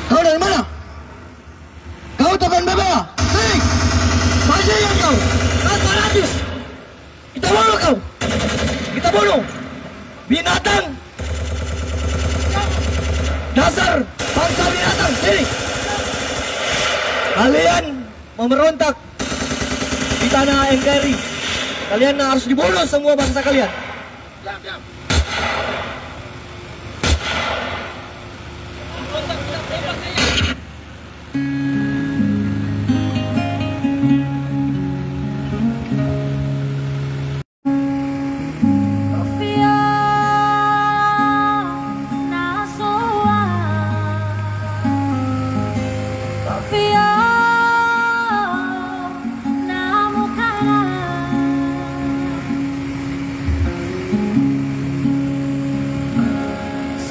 Kau dari mana? Kau tukang bebek? Sini! Bajingan kau! Tanpa habis! Kita bunuh kau! Kita bunuh! Binatang! Dasar bangsa binatang! Sini! Kalian memberontak di tanah NKRI. Kalian harus dibunuh semua bangsa kalian. Diam.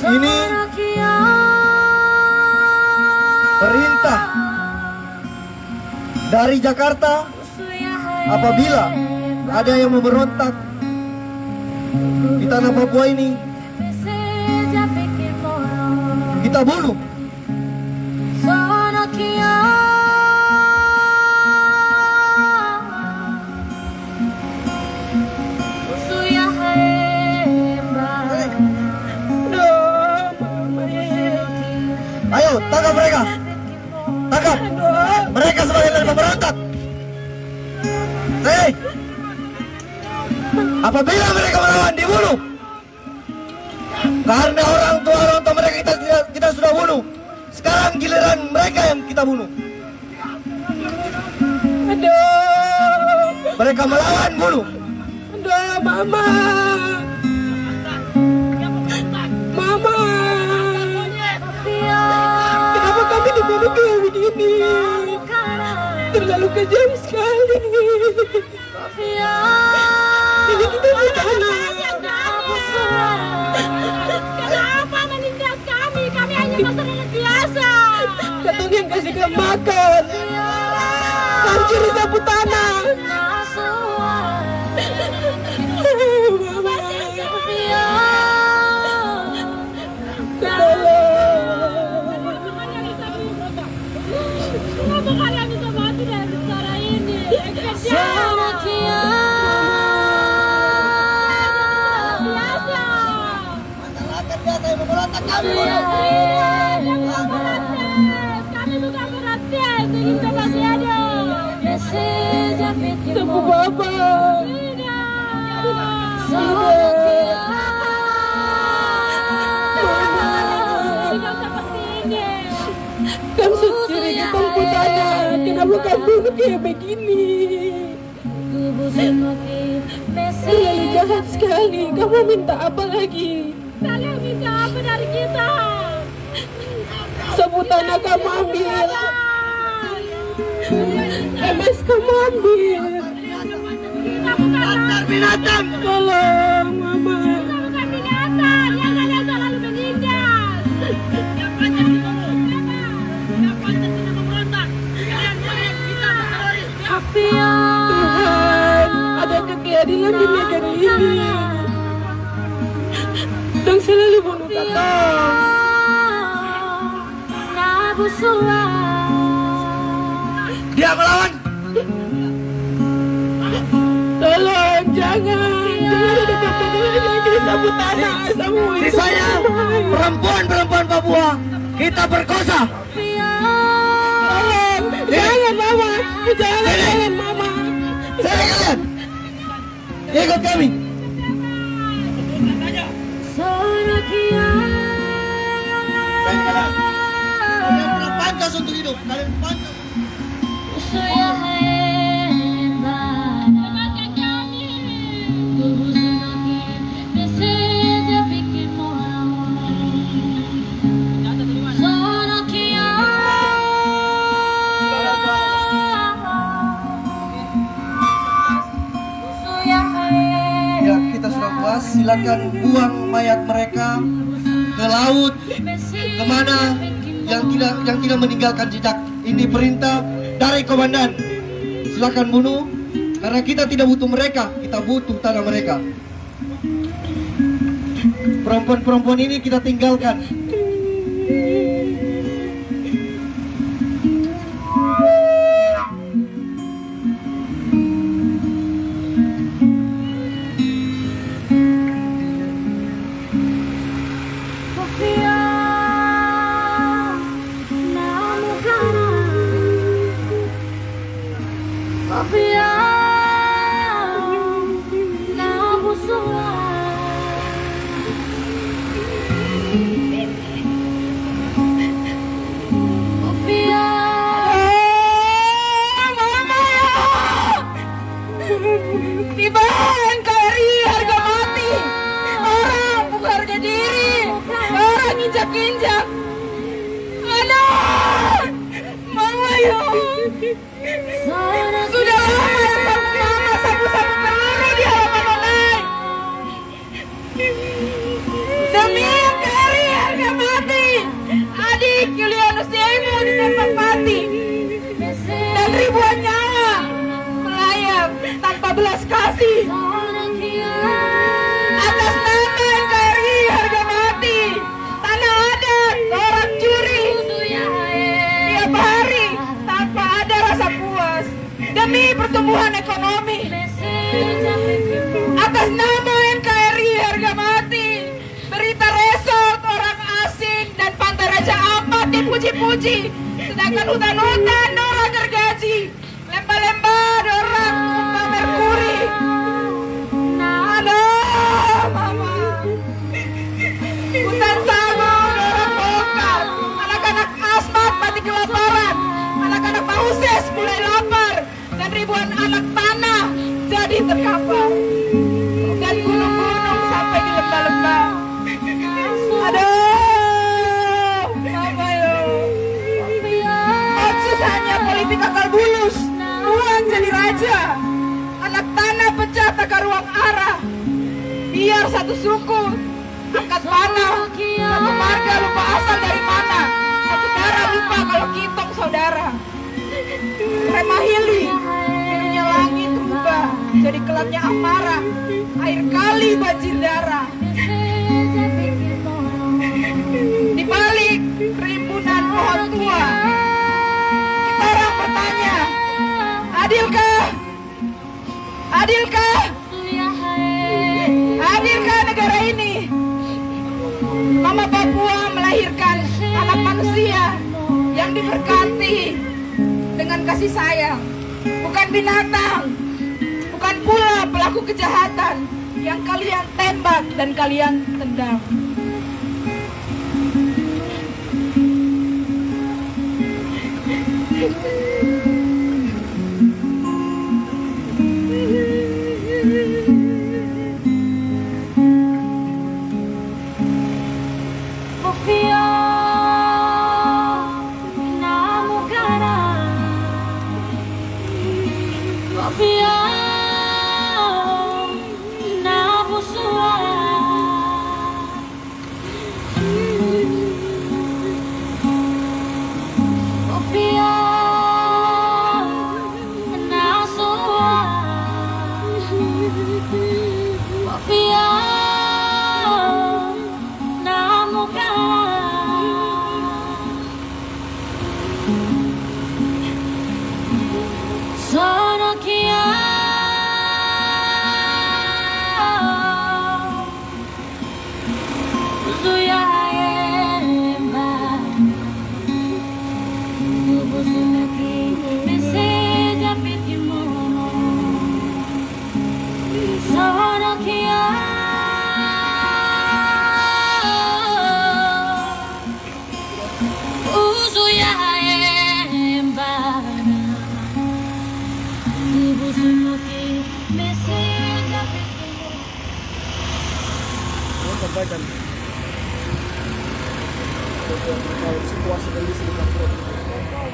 Ini perintah dari Jakarta. Apabila ada yang memberontak di tanah Papua ini, kita bunuh. Ayo, tangkap mereka. Tangkap. Mereka sebagai dari pemberontak. Hei. Apabila mereka melawan, dibunuh. Karena orang tua mereka kita sudah bunuh. Sekarang giliran mereka yang kita bunuh. Aduh. Mereka melawan, bunuh. Aduh, Mama. Mama. Kenapa kami dibunuh kayak begini? Terlalu kejam sekali. Ini kita bertanah. Kenapa menindas kami? Kami hanya masyarakat biasa. Katong yang kasih ke makan. Hancur sapu tanah. Mama. Kenapa kalian bisa mati dengan cara ini? Biasa yang memberontak kami. Kami bukan protes, ingin coba tiada. Sapu Bapa. Kamu sendiri ketemu putana. Kenapa kamu kayak begini? Terlalu jahat sekali. Kamu minta apa lagi? Kalian minta apa dari kita? Sapu tanah kamu ambil. MS kamu ambil. Kita bukan Binatang. Tolong, Mama. Kita bukan binatang, yang kalian selalu menindas. Tuhan, ada keadilan di negeri ini. Dan selalu bunuh kakak. Dia melawan. Tolong, jangan ada keadilan lagi di sapu tanah. Sisanya perempuan Papua kita perkosa. Tolong, jangan Mama, jangan Mama. Sini kalian. Ikut kami. Kalian pernah pantas untuk hidup. Kalian pantas. Ya, kita sudah puas. Silakan buang mayat mereka ke laut, kemana yang tidak meninggalkan jejak. Ini perintah dari komandan. Silakan bunuh, karena kita tidak butuh mereka, kita butuh tanah mereka. Perempuan-perempuan ini kita tinggalkan. Ayo. Sudah lama ya mama sapu-sapu peluru di halaman online. Demi Keri harga mati. Adik Julianus Yemo ditembak mati. Dan ribuan nyawa melayang tanpa belas kasih. Atas nama NKRI harga mati. Tanah adat orang curi. Tiap hari tanpa ada rasa puas. Demi pertumbuhan ekonomi. Atas nama NKRI harga mati. Berita resort orang asing dan Pantai Raja Ampat dipuji-puji. Sedangkan hutan-hutan orang gergaji. Lembah-lembah dorang tumpah merkuri. Aduh, mama. Hutan sagu dorang bongkar. Anak-anak asmat mati kelaparan. Anak-anak Mauses mulai lapar. Dan ribuan anak tanah jadi terkapar. Dan gunung-gunung sampai di lembah-lembah. Aduh, mama yo. Otsus hanya politik akal bulus. Uang jadi raja. Anak tanah pecah takar ruang arah. Biar satu suku angkat panah. Satu marga lupa asal dari mana. Satu darah lupa kalau kitong saudara. Remahili, birunya langit berubah jadi kelamnya amarah. Air kali banjir darah. Di balik rimbunan pohon tua, kita orang bertanya, adilkah? Adilkah? Adilkah negara ini? Mama Papua melahirkan anak manusia yang diberkati dengan kasih sayang. Bukan binatang, bukan pula pelaku kejahatan yang kalian tembak dan kalian tendang.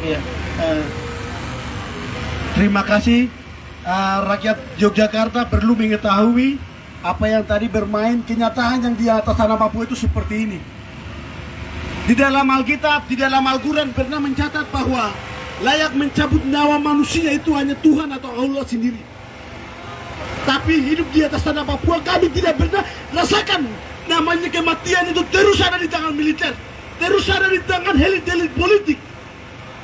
Iya. Terima kasih. Rakyat Yogyakarta perlu mengetahui apa yang tadi bermain, kenyataan yang di atas tanah Papua itu seperti ini. Di dalam Alkitab, di dalam Al-Quran pernah mencatat bahwa layak mencabut nyawa manusia itu hanya Tuhan atau Allah sendiri. Tapi hidup di atas tanah Papua kami tidak pernah rasakan namanya kematian itu terus ada di tangan militer, terus ada di tangan elit-elit politik.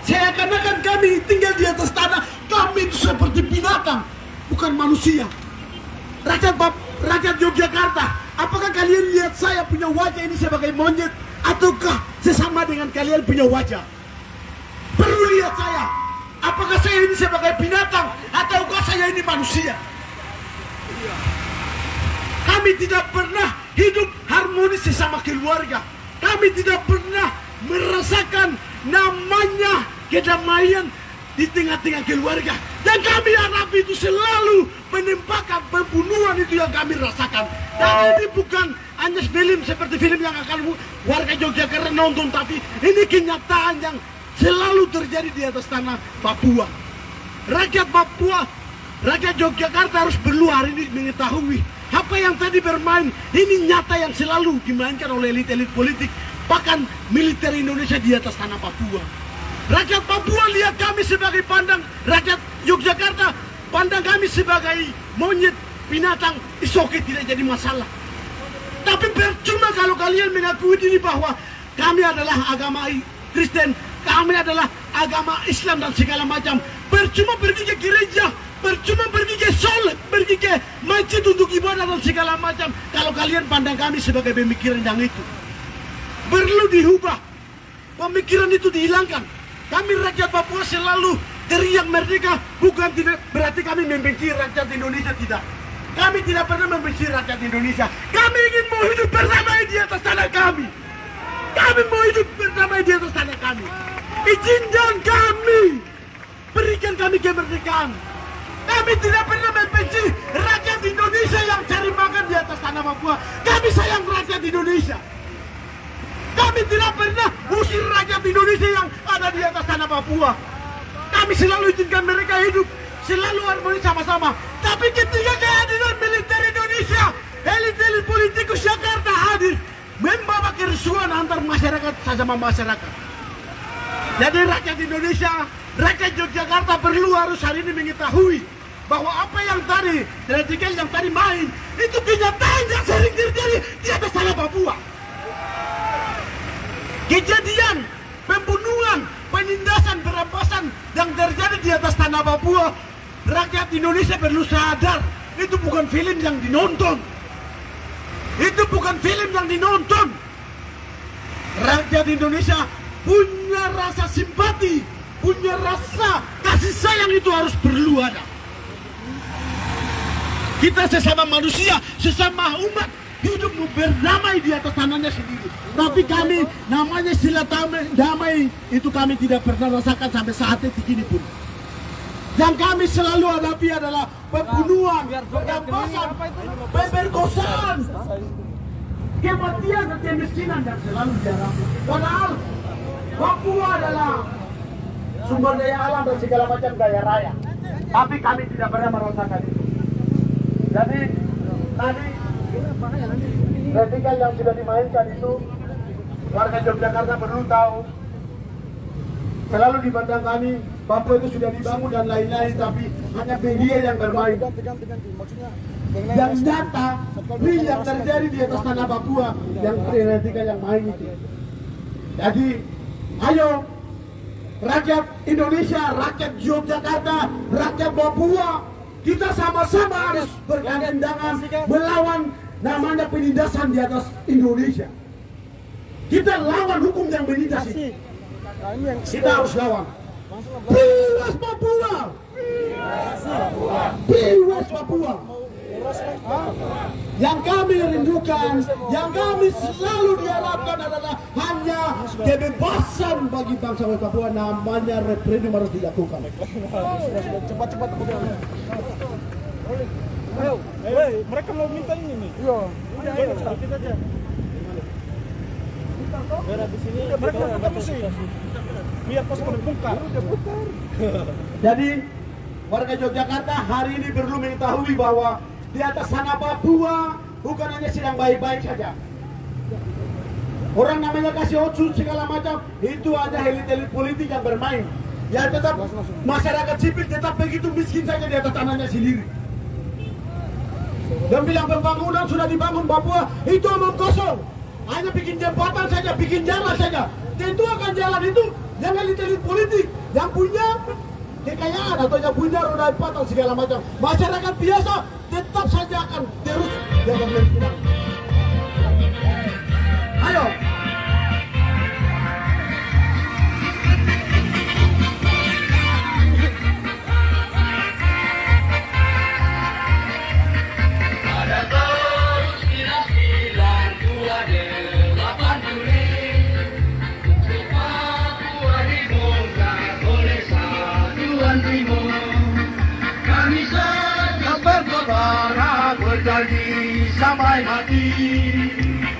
Seakan-akan kami tinggal di atas tanah, kami itu seperti binatang, bukan manusia. Rakyat Yogyakarta, apakah kalian lihat saya punya wajah ini sebagai monyet, ataukah sesama dengan kalian punya wajah? Perlu lihat saya, apakah saya ini sebagai binatang, ataukah saya ini manusia? Kami tidak pernah hidup harmonis sesama keluarga. Kami tidak pernah merasakan namanya kedamaian di tengah-tengah keluarga. Dan kami hadapi itu selalu penembakan, pembunuhan itu yang kami rasakan. Dan ini bukan hanya film seperti film yang akan warga Yogyakarta nonton, tapi ini kenyataan yang selalu terjadi di atas tanah Papua. Rakyat Papua, rakyat Yogyakarta harus perlu hari ini mengetahui apa yang tadi bermain ini nyata yang selalu dimainkan oleh elit-elit politik, bahkan militer Indonesia di atas tanah Papua. Rakyat Papua lihat kami sebagai pandang, rakyat Yogyakarta pandang kami sebagai monyet, binatang, isoke tidak jadi masalah. Tapi percuma kalau kalian mengakui diri bahwa kami adalah agama Kristen, kami adalah agama Islam dan segala macam. Percuma pergi ke gereja, percuma pergi ke sholat, pergi ke masjid untuk ibadah dan segala macam. Kalau kalian pandang kami sebagai pemikiran yang itu, perlu diubah. Pemikiran itu dihilangkan. Kami rakyat Papua selalu teriak merdeka, bukan tidak berarti kami membenci rakyat Indonesia, tidak. Kami tidak pernah membenci rakyat Indonesia. Kami ingin mau hidup berdamai di atas tanah kami. Kami mau hidup berdamai di atas tanah kami. Izinkan kami, berikan kami kemerdekaan. Kami tidak pernah membenci rakyat Indonesia yang cari makan di atas tanah Papua. Kami sayang rakyat Indonesia. Kami tidak pernah usir rakyat Indonesia yang ada di atas tanah Papua. Kami selalu izinkan mereka hidup, selalu harmoni sama-sama. Tapi ketika kehadiran militer Indonesia, elit-elit politikus Jakarta hadir, membawa kerusuhan antar masyarakat sesama masyarakat. Jadi rakyat Indonesia, rakyat Yogyakarta perlu harus hari ini mengetahui bahwa apa yang tadi, radikal yang tadi main, itu kenyataan yang sering terjadi di atas tanah Papua. Kejadian, pembunuhan, penindasan, perampasan yang terjadi di atas tanah Papua, rakyat Indonesia perlu sadar, itu bukan film yang dinonton. Itu bukan film yang dinonton. Rakyat Indonesia punya rasa simpati, punya rasa kasih sayang, itu harus perlu ada. Kita sesama manusia, sesama umat, hidup berdamai di atas tanahnya sendiri. Tapi kami namanya damai itu kami tidak pernah rasakan sampai saat ini pun. Yang kami selalu hadapi adalah pembunuhan, perampasan, pemerkosaan, kematian dan kemiskinan yang selalu dialami. Padahal Papua adalah sumber daya alam dan segala macam daya raya. Tapi kami tidak pernah merasakan itu. Jadi tadi radikal yang sudah dimainkan itu, warga Yogyakarta perlu tahu, selalu dipandang kami Papua itu sudah dibangun dan lain-lain, tapi hanya media yang bermain. Yang nyata, real yang terjadi di atas tanah Papua, yang radikal yang main itu. Jadi, ayo rakyat Indonesia, rakyat Yogyakarta, rakyat Papua, kita sama-sama harus bergandeng tangan melawan namanya penindasan di atas Indonesia. Kita lawan hukum yang menindas ini. Kita harus lawan. Bebas Papua! Bebas Papua! Yang kami rindukan, yang kami selalu diharapkan adalah hanya kebebasan bagi bangsa Papua. Namanya referendum harus dilakukan. Cepat-cepat. Ayo, mereka mau minta ini nih. Iya. Ayo, kita aja. Biar habis ini mereka ketemu sih. Biar pos membongkar. Jadi warga Yogyakarta hari ini perlu mengetahui bahwa di atas tanah Papua bukan hanya sedang baik-baik saja. Orang namanya kasih otsus segala macam, itu ada elit-elit politik yang bermain. Ya tetap masyarakat sipil tetap begitu miskin saja di atas tanahnya sendiri. Dan bilang pembangunan sudah dibangun Papua, itu omong kosong. Hanya bikin jembatan saja, bikin jalan saja. Tentu akan jalan itu yang elit-elit politik, yang punya kekayaan atau yang punya roda 4 atau segala macam. Masyarakat biasa tetap saja akan terus yang kemiskinan. Ayo. Sampai mati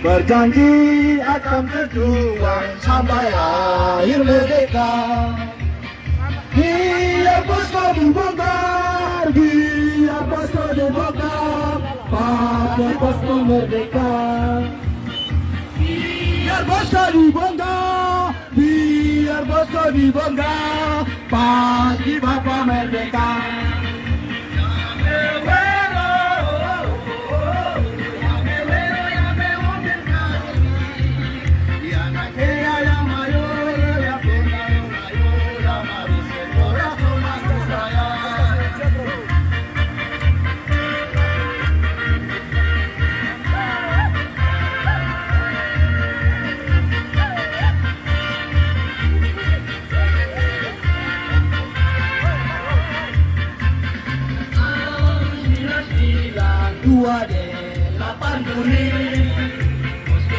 berjanji akan berjuang sampai akhir merdeka. Biar posko dibongkar, biar posko dibongkar, pakai posko merdeka. Biar posko dibongkar, biar posko dibongkar, pasti Bapak merdeka.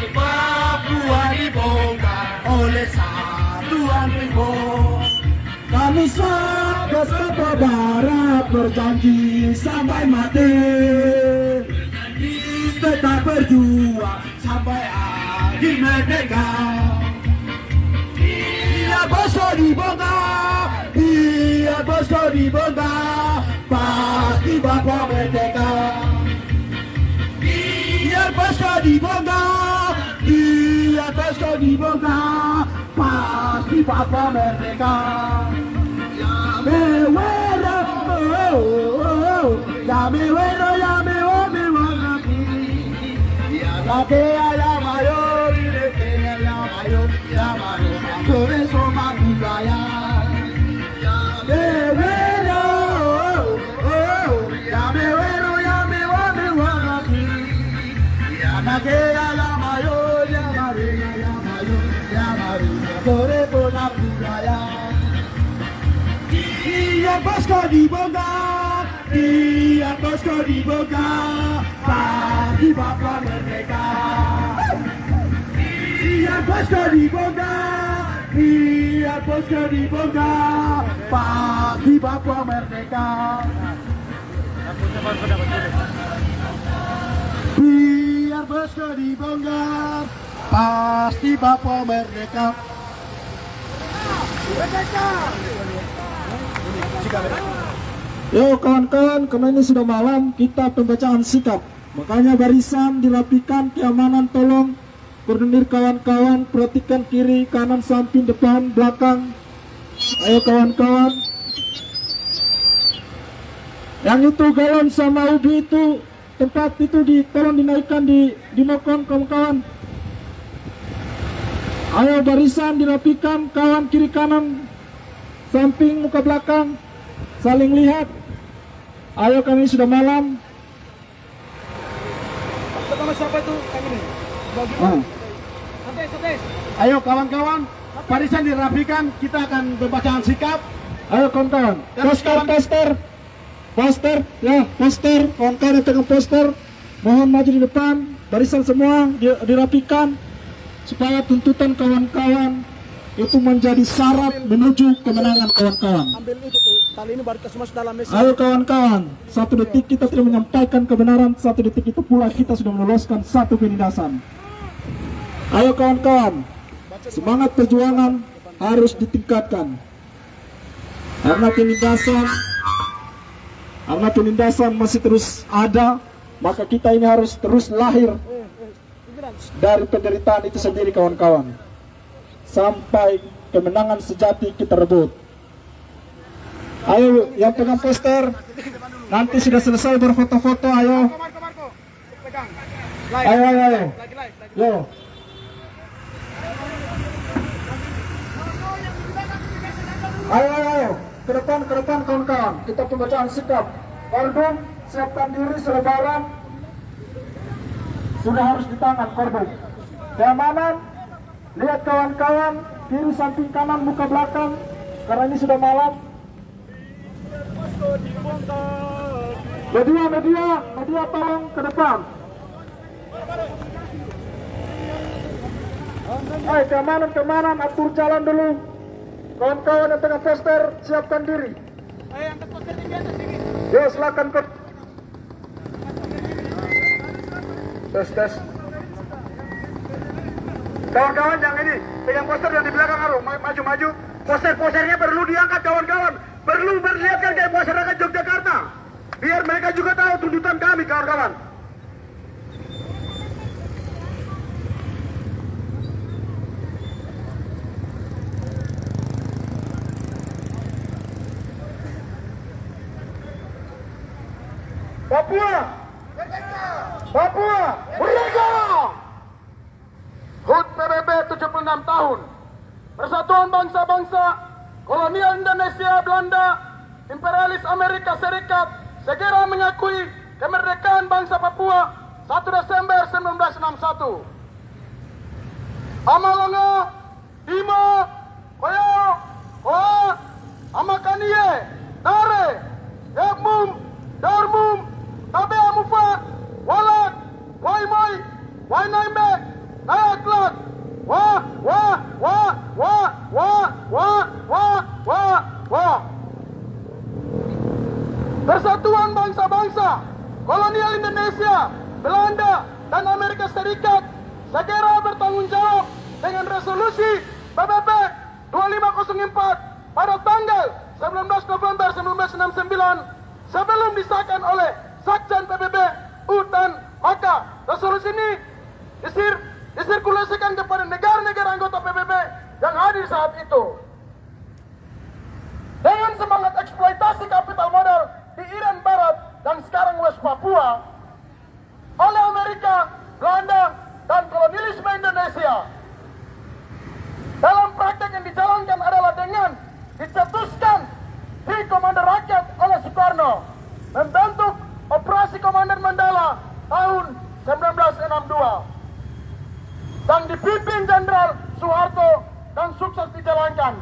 Papua dibongkar oleh Satuan Primo. Kami Sabta Barat berjanji sampai mati, tetap berjuang sampai akhir merdeka. Biar posko dibongkar, biar posko dibongkar, pasti Bapak merdeka. Biar posko dibongkar, biar posko dibongkar, pasti Bapak merdeka. Yamewero, yamewero, yamewero, yakea yamayo, yakea yamayo, yamayo, koreso makubaya. Yamewero, yamewero, yamewero, yakea yamayo, yamayo, yamayo, yamayo, koreso makubaya. Biar posko dibongkar, biar posko dibongkar, pasti Bapak merdeka. Biar posko dibongkar, biar posko dibongkar, pasti Bapak merdeka. Biar posko dibongkar, pasti Bapak merdeka. Yo kawan-kawan, karena ini sudah malam, kita pembacaan sikap. Makanya barisan dirapikan, keamanan tolong koordinir kawan-kawan, perhatikan kiri, kanan, samping, depan, belakang. Ayo kawan-kawan. Yang itu galon sama ubi itu, tempat itu tolong dinaikkan di nokon kawan-kawan. Ayo barisan dirapikan, kawan kiri kanan, samping, muka belakang, saling lihat. Ayo kami sudah malam. Pertama siapa itu? Kayak gini. Ayo kawan-kawan, barisan dirapikan, kita akan pembacaan sikap. Ayo kawan-kawan. Poster, ya poster. Kawan-kawan yang pegang poster, mohon maju di depan. Barisan semua dirapikan supaya tuntutan kawan-kawan itu menjadi syarat menuju kemenangan kawan-kawan. Ambil itu tuh, tali ini baru kesemas dalam mesin. Ayo kawan-kawan, 1 detik kita sudah menyampaikan kebenaran, 1 detik itu pula kita sudah meloloskan 1 penindasan. Ayo kawan-kawan, semangat perjuangan harus ditingkatkan. Karena penindasan masih terus ada, maka kita ini harus terus lahir dari penderitaan itu sendiri kawan-kawan. Sampai kemenangan sejati kita rebut. Ayo yang pegang poster, nanti sudah selesai berfoto-foto, ayo. Ayo. Yo. Ayo. Ke depan kawan-kawan. Kita pembacaan sikap. Kordon, siapkan diri selebaran. Sudah harus di tangan kordon. Keamanan. Lihat kawan-kawan, kiri samping kanan muka belakang, karena ini sudah malam. Media tolong ke depan. Hai keamanan, atur jalan dulu. Kawan-kawan yang tengah poster, siapkan diri. Yo silakan ke. Tes. Kawan-kawan yang ini, pegang poster yang di belakang Arum, maju-maju. Poster-posternya perlu diangkat kawan-kawan. Perlu berlihatkan kayak masyarakat Yogyakarta. Biar mereka juga tahu tuntutan kami kawan-kawan. Papua! Papua! Merdeka! HUT PBB 76 tahun. Persatuan bangsa-bangsa, kolonial Indonesia, Belanda, imperialis Amerika Serikat segera mengakui kemerdekaan bangsa Papua 1 Desember 1961. Amalanga, Dima, Koyo, Koa, Amakanie, Nare, Yabmum, Darmum, Tabe Amufa, Walak, Waimai, Wainaimbe, Nayaklat, Wah, wah, wah, wah, wah, wah, wah, wah, wah. Persatuan bangsa-bangsa, kolonial Indonesia, Belanda, dan Amerika Serikat segera bertanggung jawab dengan resolusi PBB 2504 pada tanggal 19 November 1969 sebelum disahkan oleh Sekjen PBB UTAN. Maka resolusi ini disirkulasikan kepada negara-negara anggota PBB yang hadir saat itu. Dengan semangat eksploitasi kapital modal di Irian Barat dan sekarang West Papua oleh Amerika, Belanda, dan kolonialisme Indonesia. Dalam praktek yang dijalankan adalah dengan dicetuskan di Komando Rakyat oleh Soekarno membentuk Operasi Komandan Mandala tahun 1962 yang dipimpin Jenderal Soeharto dan sukses dijalankan.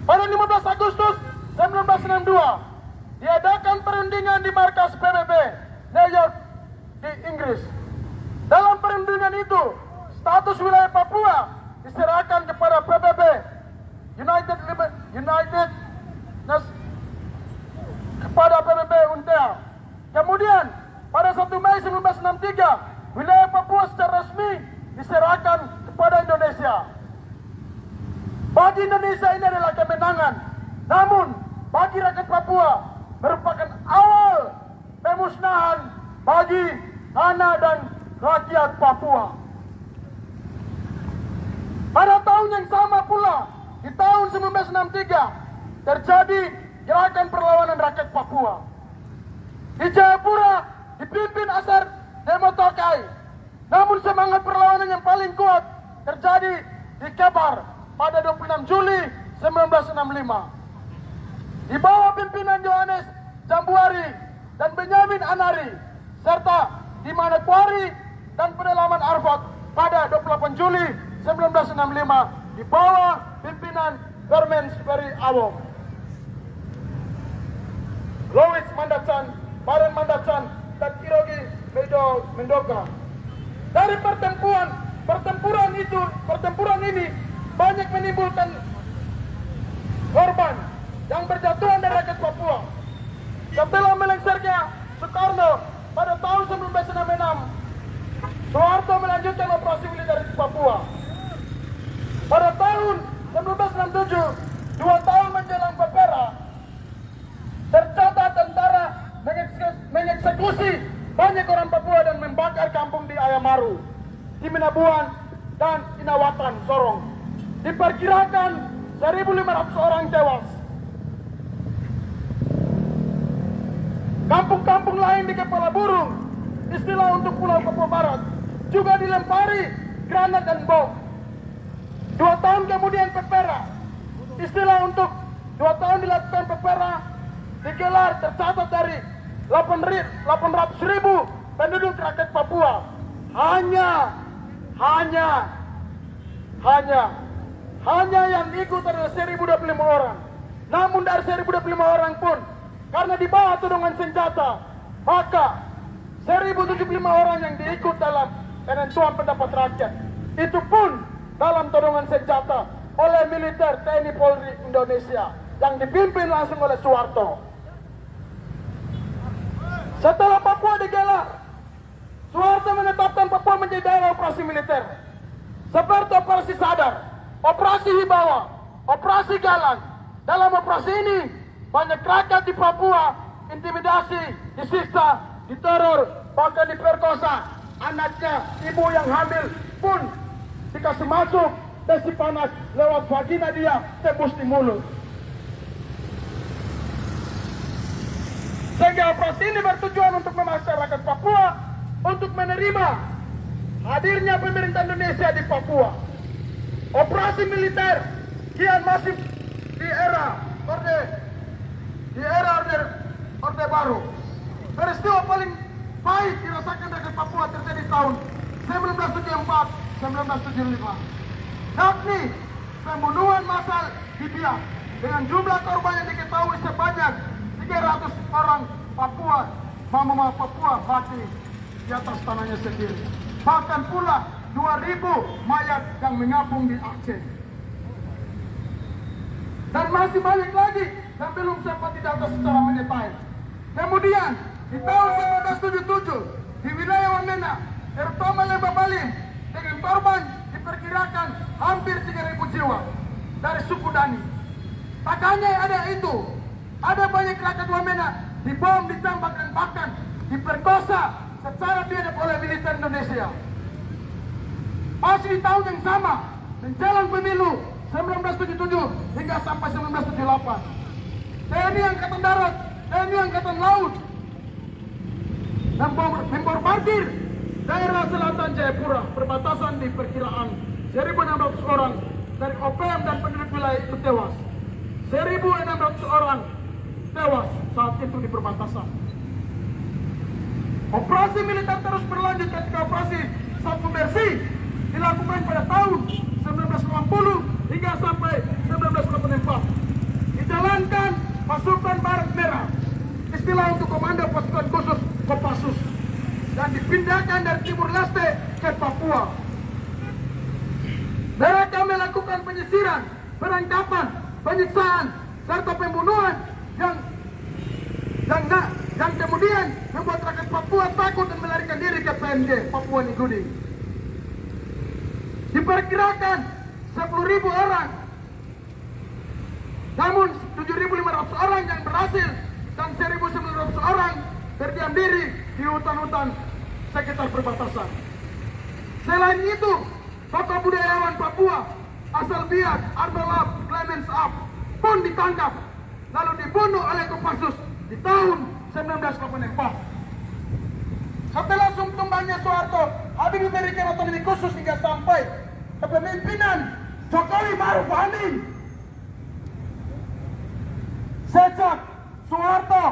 Pada 15 Agustus 1962 diadakan perundingan di markas PBB New York di Inggris. Dalam perundingan itu status wilayah Papua diserahkan kepada PBB kepada PBB UNTEA. Kemudian pada 1 Mei 1963 wilayah Papua secara resmi diserahkan kepada Indonesia. Bagi Indonesia ini adalah kemenangan, namun bagi rakyat Papua merupakan awal pemusnahan bagi tanah dan rakyat Papua. Pada tahun yang sama pula, di tahun 1963 terjadi gerakan perlawanan rakyat Papua. Di Jayapura dipimpin Asar Demotokai. Namun semangat perlawanan yang paling kuat terjadi di Kebar pada 26 Juli 1965. Di bawah pimpinan Yohanes Jambuari dan Benyamin Anari serta di Manokwari dan pedalaman Arfak pada 28 Juli 1965 di bawah pimpinan Fermen Superi Awong. Louis Mandacan, Baren Mandacan, dan Kirogi Mendoka. Dari pertempuran ini banyak menimbulkan korban yang berjatuhan dari rakyat Papua. Setelah melengsarnya Soekarno pada tahun 1966, Soeharto melanjutkan operasi militer di Papua. Pada tahun 1967, 2 tahun menjelang Pepera, tercatat tentara mengeksekusi banyak orang Papua dan membakar kampung di Ayamaru, di Minabuan, dan Inawatan, Sorong. Diperkirakan 1.500 orang tewas. Kampung-kampung lain di Kepala Burung, istilah untuk Pulau Papua Barat, juga dilempari granat dan bom. 2 tahun kemudian Pepera, istilah untuk 2 tahun dilakukan Pepera, digelar tercatat dari 800.000 penduduk rakyat Papua. Hanya yang ikut adalah 1.025 orang. Namun dari 1.025 orang pun karena di bawah tudungan senjata, maka 1.075 orang yang diikut dalam penentuan pendapat rakyat itu pun dalam tudungan senjata oleh militer TNI Polri Indonesia yang dipimpin langsung oleh Soeharto. Setelah Papua digelar, Soeharto menetapkan Papua menjadi daerah operasi militer. Seperti operasi Sadar, operasi Hibawa, operasi Galang. Dalam operasi ini, banyak rakyat di Papua intimidasi, disiksa, diteror, bahkan diperkosa. Anaknya, ibu yang hamil pun dikasih masuk besi panas lewat vagina dia, tembus di mulut. Sehingga operasi ini bertujuan untuk memaksa rakyat Papua untuk menerima hadirnya pemerintah Indonesia di Papua. Operasi militer kian masif di era Orde Baru. Peristiwa paling pahit dirasakan rakyat Papua terjadi tahun 1974-1975, yakni pembunuhan massal di Biak dengan jumlah korban yang diketahui sebanyak 300 orang mama Papua mati di atas tanahnya sendiri. Bahkan pula 2.000 mayat yang mengapung di Aceh. Dan masih banyak lagi yang belum sempat didata secara mendetail. Kemudian di tahun 1977 di wilayah Wamena, terutama Lembah Balim, dengan korban diperkirakan hampir 3.000 jiwa dari suku Dani. Tak hanya ada itu, ada banyak rakyat Wamena dibom, ditembak dan bahkan diperkosa secara biadab oleh militer Indonesia. Masih di tahun yang sama, menjelang pemilu 1977 hingga sampai 1978, TNI Angkatan Darat, TNI Angkatan Laut membombardir daerah selatan Jayapura, perbatasan di perkiraan 1.600 orang dari OPM dan penduduk wilayah itu tewas. 1.600 orang tewas saat itu di perbatasan. Operasi militer terus berlanjut ketika operasi Sapu Bersih dilakukan pada tahun 1980 hingga sampai 1984. Dijalankan pasukan Barat Merah, istilah untuk Komando Pasukan Khusus Kopassus, dan dipindahkan dari Timur Leste ke Papua. Mereka melakukan penyisiran, penangkapan, penyiksaan, serta pembunuhan yang kemudian membuat rakyat Papua takut dan melarikan diri ke PNG, Papua Nugini. Diperkirakan 10.000 orang, namun 7.500 orang yang berhasil dan 1.900 orang berdiam diri di hutan-hutan sekitar perbatasan. Selain itu, tokoh budayawan Papua asal Biak, Arbelab, Clemens Ab pun ditangkap lalu dibunuh oleh Kopassus di tahun 1984. Setelah tumbangnya Soeharto, Habibie memberikan otonomi khusus hingga sampai kepemimpinan Jokowi Maruf Amin. Sejak Soeharto,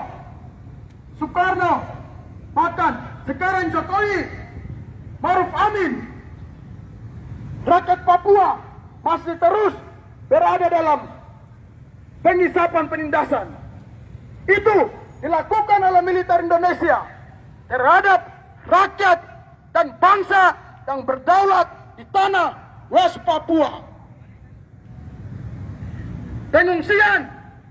Soekarno, bahkan sekarang Jokowi Maruf Amin, rakyat Papua masih terus berada dalam pengisapan penindasan. Itu dilakukan oleh militer Indonesia terhadap rakyat dan bangsa yang berdaulat di tanah West Papua. Pengungsian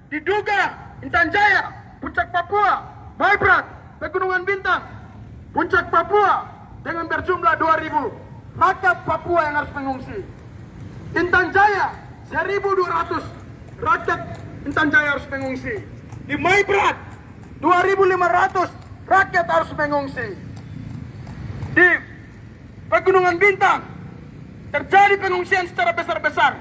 diduga Intan Jaya, Puncak Papua, Baibrat, Pegunungan Bintang, Puncak Papua dengan berjumlah 2.000 rakyat Papua yang harus mengungsi. Intan Jaya 1.200 rakyat Intan Jaya harus mengungsi. Di Baibrat 2.500 rakyat harus mengungsi. Di Pegunungan Bintang terjadi pengungsian secara besar-besar.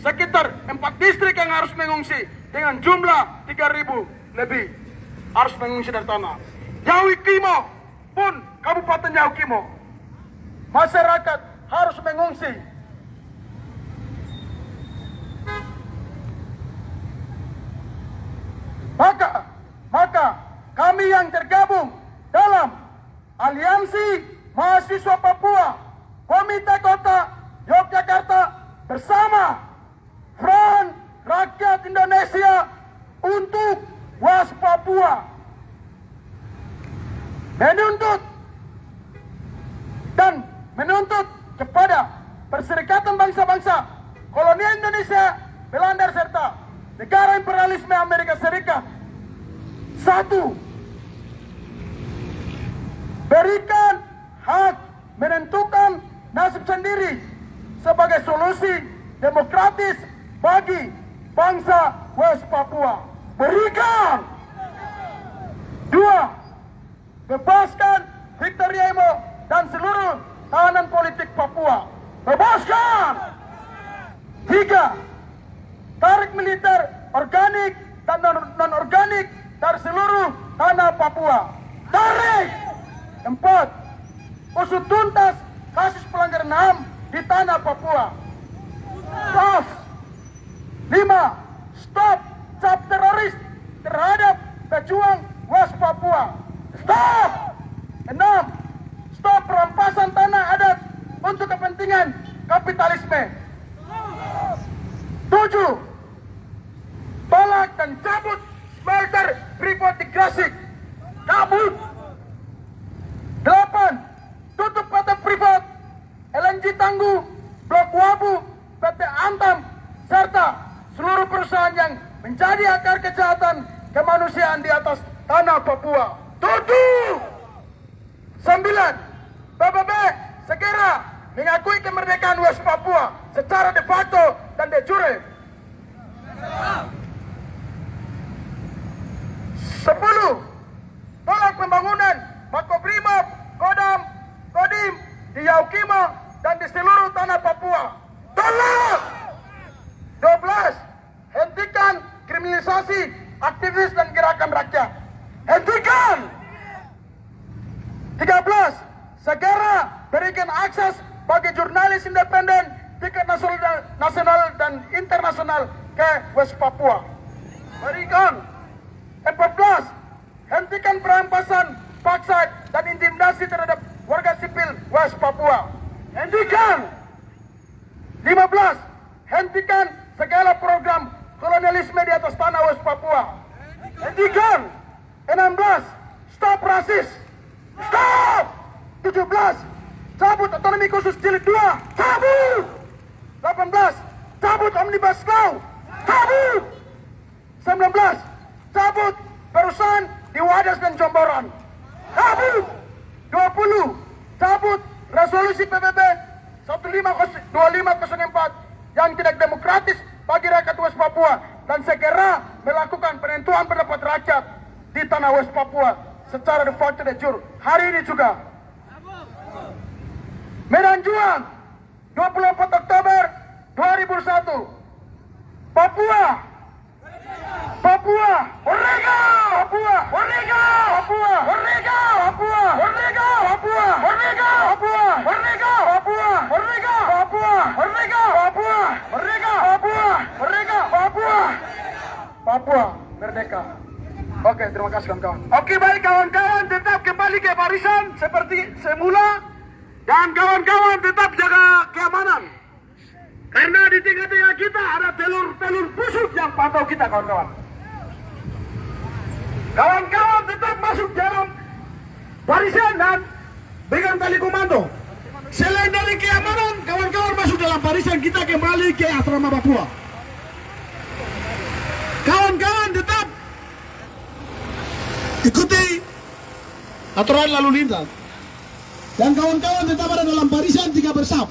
Sekitar 4 distrik yang harus mengungsi dengan jumlah 3.000 lebih harus mengungsi dari tanah. Jawi Kimo pun, Kabupaten Jawi Kimo, masyarakat harus mengungsi. Maka kami yang tergabung dalam Aliansi Mahasiswa Papua, Komite Kota Yogyakarta bersama Front Rakyat Indonesia untuk Was Papua menuntut kepada Perserikatan Bangsa-Bangsa, Kolonial Indonesia, Belanda serta negara imperialisme Amerika Serikat, 1. Berikan hak menentukan nasib sendiri sebagai solusi demokratis bagi bangsa West Papua. Berikan. 2. Bebaskan Victor Yemo dan seluruh tahanan politik Papua. Bebaskan. 3. Tarik militer organik dan non-organik dari seluruh tanah Papua. Tarik. 4. Usut tuntas kasus pelanggaran HAM di tanah Papua. 5. Stop cap teroris terhadap pejuang West Papua. Stop. 6. Stop perampasan tanah adat untuk kepentingan kapitalisme. 7. Tolak dan cabut smelter Freeport di Gresik. Cabut. 8. Tutup PT Freeport, LNG Tangguh, Blok Wabu, PT Antam, serta seluruh perusahaan yang menjadi akar kejahatan kemanusiaan di atas tanah Papua. Tutup. 9. PBB segera mengakui kemerdekaan West Papua secara de facto dan de jure. 10. Tolak pembangunan Makobrimob, Kodam, Kodim di Yaukimo dan di seluruh tanah Papua. Tolak. 12. Hentikan kriminalisasi aktivis dan gerakan rakyat. Hentikan. 13. Segera berikan akses bagi jurnalis independen tingkat nasional dan internasional ke West Papua. Berikan. 14. Hentikan perampasan paksa dan intimidasi terhadap warga sipil West Papua. Hentikan. 15. Hentikan segala program kolonialisme di atas tanah West Papua. Hentikan. 16. Stop rasis. Stop. 17. Cabut otonomi khusus jilid 2. Cabut. 18. Cabut Omnibus Law. Cabut. 19. Cabut perusahaan di Wadas dan Jomboran. Cabut. 20. Cabut resolusi PBB 2504 yang tidak demokratis bagi rakyat West Papua dan segera melakukan penentuan pendapat rakyat di tanah West Papua secara de facto de jure. Hari ini juga Medan Juang 24 Oktober 2001. Papua. Papua. Merdeka. Papua. Merdeka. Papua. Merdeka. Papua. Merdeka. Papua. Merdeka. Papua. Merdeka. Papua. Merdeka. Papua. Merdeka. Papua. Merdeka. Papua. Merdeka. Papua. Papua. Merdeka. Oke, terima kasih kawan-kawan. Oke, baik kawan-kawan, tetap kembali ke barisan seperti semula. Dan kawan-kawan tetap jaga keamanan. Karena di tengah-tengah kita ada telur-telur busuk yang pantau kita, kawan-kawan. Kawan-kawan tetap masuk dalam barisan dan pegang tali komando. Selain dari keamanan, kawan-kawan masuk dalam barisan, kita kembali ke asrama Papua. Kawan-kawan tetap ikuti aturan lalu lintas. Dan kawan-kawan tetap ada dalam barisan 3 bersab.